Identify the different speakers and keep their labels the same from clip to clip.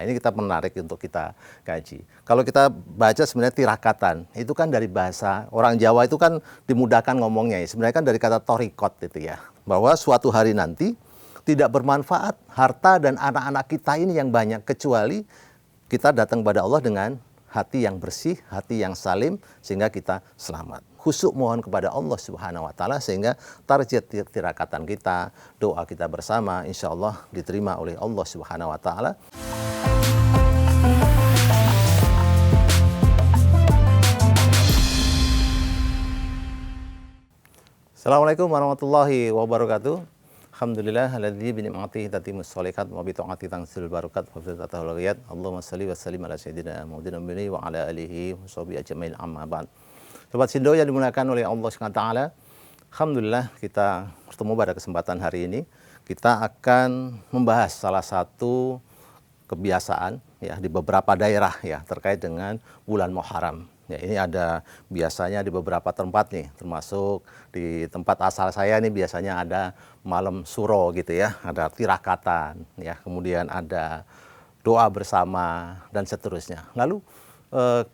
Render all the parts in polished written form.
Speaker 1: Nah, ini kita menarik untuk kita kaji. Kalau kita baca sebenarnya tirakatan, itu kan dari bahasa orang Jawa itu kan dimudahkan ngomongnya ya. Sebenarnya kan dari kata torikot itu ya. Bahwa suatu hari nanti tidak bermanfaat harta dan anak-anak kita ini yang banyak, kecuali kita datang kepada Allah dengan hati yang bersih, hati yang salim, sehingga kita selamat. Khusyuk mohon kepada Allah Subhanahu wa Ta'ala, sehingga target tirakatan kita, doa kita bersama, insya Allah diterima oleh Allah Subhanahu wa Ta'ala. Assalamualaikum warahmatullahi wabarakatuh. Alhamdulillah alladzi bi ni'matihi tatimmus shalihat wa bi ta'ati tanzilul barakat wa bi tatahul ghayat. Allahumma shalli wa sallim ala sayyidina Muhammadin wa ala alihi wa sahbihi ajmain, amma ba'd. Sobat Sindo yang dimuliakan oleh Allah Subhanahu wa taala, alhamdulillah kita bertemu pada kesempatan hari ini. Kita akan membahas salah satu kebiasaan ya di beberapa daerah ya terkait dengan bulan Muharram. Ya, ini ada biasanya di beberapa tempat nih, termasuk di tempat asal saya nih biasanya ada malam suro gitu ya, ada tirakatan, ya, kemudian ada doa bersama dan seterusnya. Lalu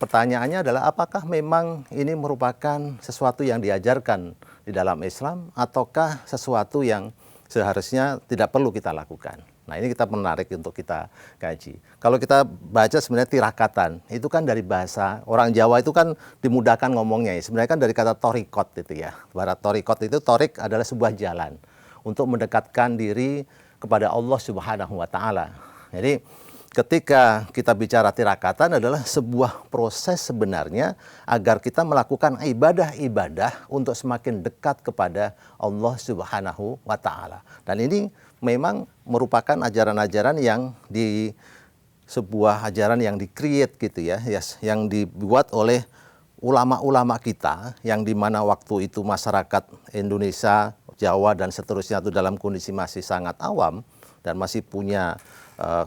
Speaker 1: pertanyaannya adalah apakah memang ini merupakan sesuatu yang diajarkan di dalam Islam ataukah sesuatu yang seharusnya tidak perlu kita lakukan? Nah, ini kita menarik untuk kita kaji. Kalau kita baca sebenarnya tirakatan, itu kan dari bahasa orang Jawa itu kan dimudahkan ngomongnya ya. Sebenarnya kan dari kata torikot itu ya. Barat torikot itu, torik adalah sebuah jalan untuk mendekatkan diri kepada Allah Subhanahu wa Ta'ala. Jadi ketika kita bicara tirakatan adalah sebuah proses sebenarnya agar kita melakukan ibadah-ibadah untuk semakin dekat kepada Allah Subhanahu wa Ta'ala. Dan ini memang merupakan ajaran-ajaran yang sebuah ajaran yang di-create gitu ya, yang dibuat oleh ulama-ulama kita, yang dimana waktu itu masyarakat Indonesia, Jawa dan seterusnya itu dalam kondisi masih sangat awam dan masih punya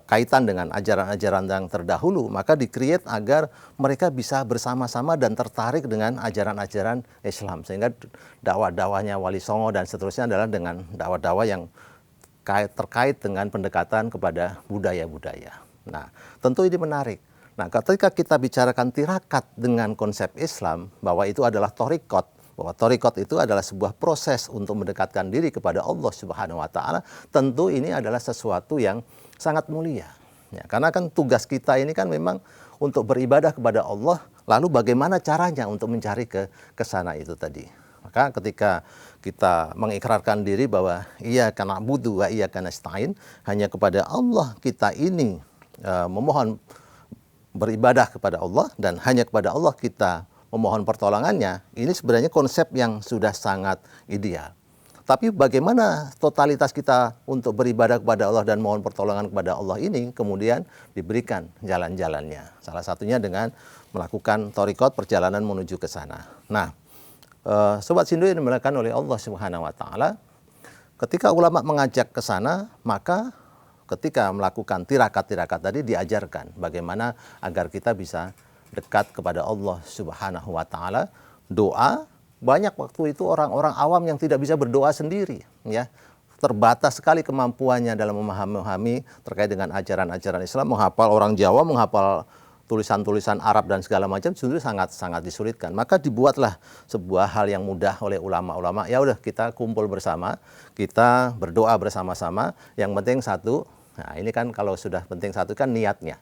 Speaker 1: kaitan dengan ajaran-ajaran yang terdahulu, maka di-create agar mereka bisa bersama-sama dan tertarik dengan ajaran-ajaran Islam, sehingga dakwah-dakwahnya Wali Songo dan seterusnya adalah dengan dakwah-dakwah yang terkait dengan pendekatan kepada budaya-budaya. Nah, tentu ini menarik. Nah, ketika kita bicarakan tirakat dengan konsep Islam, bahwa itu adalah torikot, bahwa torikot itu adalah sebuah proses untuk mendekatkan diri kepada Allah Subhanahu wa Ta'ala, tentu ini adalah sesuatu yang sangat mulia. Ya, karena kan tugas kita ini kan memang untuk beribadah kepada Allah, lalu bagaimana caranya untuk mencari ke sana itu tadi. Maka ketika kita mengikrarkan diri bahwa iyyaka na'budu wa iyyaka nasta'in, hanya kepada Allah kita ini memohon beribadah kepada Allah dan hanya kepada Allah kita memohon pertolongannya, ini sebenarnya konsep yang sudah sangat ideal. Tapi bagaimana totalitas kita untuk beribadah kepada Allah dan mohon pertolongan kepada Allah ini kemudian diberikan jalan-jalannya. Salah satunya dengan melakukan torikot, perjalanan menuju ke sana. Nah, Sobat Sindo yang dimuliakan oleh Allah Subhanahu wa Ta'ala, ketika ulama mengajak ke sana, maka ketika melakukan tirakat-tirakat tadi diajarkan bagaimana agar kita bisa dekat kepada Allah Subhanahu wa Ta'ala. Doa, banyak waktu itu orang-orang awam yang tidak bisa berdoa sendiri, ya. Terbatas sekali kemampuannya dalam memahami terkait dengan ajaran-ajaran Islam, menghafal orang Jawa, menghafal tulisan-tulisan Arab dan segala macam justru sangat disulitkan. Maka dibuatlah sebuah hal yang mudah oleh ulama-ulama. Ya udah, kita kumpul bersama, kita berdoa bersama-sama. Yang penting satu. Nah, ini kan kalau sudah penting satu kan niatnya.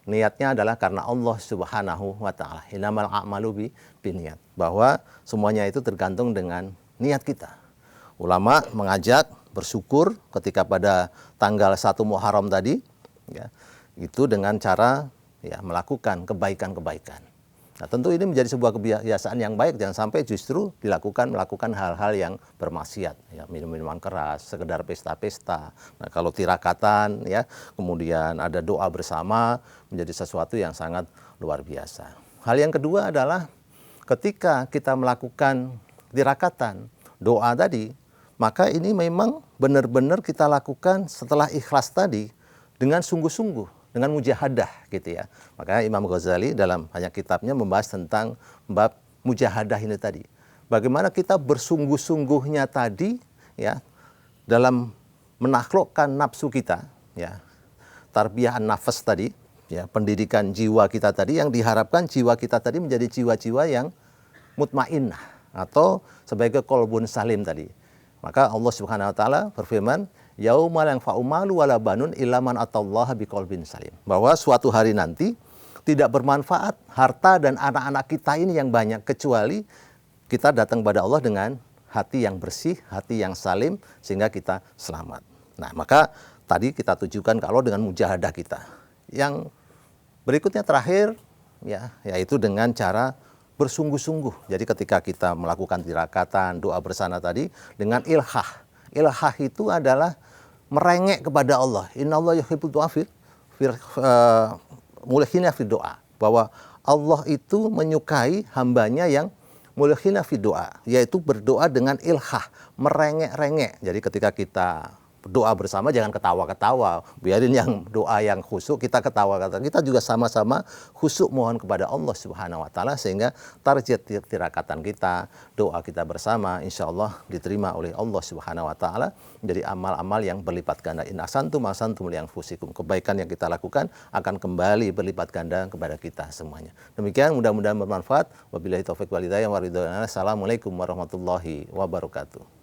Speaker 1: Niatnya adalah karena Allah Subhanahu wa Ta'ala. Innamal a'malu binniyat. Bahwa semuanya itu tergantung dengan niat kita. Ulama mengajak bersyukur ketika pada tanggal 1 Muharram tadi, ya, itu dengan cara ya melakukan kebaikan-kebaikan. Nah, tentu ini menjadi sebuah kebiasaan yang baik, jangan sampai justru melakukan hal-hal yang bermaksiat, ya, minum-minuman keras, sekedar pesta-pesta. Nah, kalau tirakatan ya, kemudian ada doa bersama menjadi sesuatu yang sangat luar biasa. Hal yang kedua adalah ketika kita melakukan tirakatan, doa tadi, maka ini memang benar-benar kita lakukan setelah ikhlas tadi dengan sungguh-sungguh, dengan mujahadah gitu ya. Makanya Imam Ghazali dalam banyak kitabnya membahas tentang bab mujahadah ini tadi. Bagaimana kita bersungguh-sungguhnya tadi ya dalam menaklukkan nafsu kita ya. Tarbiyah an-nafas tadi ya, pendidikan jiwa kita tadi, yang diharapkan jiwa kita tadi menjadi jiwa-jiwa yang mutmainnah atau sebagai qalbun salim tadi. Maka Allah Subhanahu wa taala berfirman, yauma la yanfa'u malu wala banun illa man atallaha biqalbin salim. Bahwa suatu hari nanti tidak bermanfaat harta dan anak-anak kita ini yang banyak, kecuali kita datang kepada Allah dengan hati yang bersih, hati yang salim, sehingga kita selamat. Nah, maka tadi kita tujukan kalau dengan mujahadah kita. Yang berikutnya terakhir, ya, yaitu dengan cara bersungguh-sungguh. Jadi ketika kita melakukan tirakatan, doa bersama tadi, dengan ilhah. Ilhah itu adalah merengek kepada Allah. Innallaha yuhibbul du'afa mulhina fi doa. Bahwa Allah itu menyukai hambanya yang mulhina fi doa, yaitu berdoa dengan ilhah, merengek-rengek. Jadi ketika kita doa bersama jangan ketawa-ketawa, biarin yang doa yang khusyuk, kita ketawa-ketawa. Kita juga sama-sama khusyuk mohon kepada Allah Subhanahu wa taala, sehingga target tirakatan kita, doa kita bersama insya Allah diterima oleh Allah Subhanahu wa taala menjadi amal-amal yang berlipat ganda. In ahsantum ahsantum li anfusikum. Kebaikan yang kita lakukan akan kembali berlipat ganda kepada kita semuanya. Demikian, mudah-mudahan bermanfaat. Wabillahi taufiq wal hidayah. Assalamualaikum warahmatullahi wabarakatuh.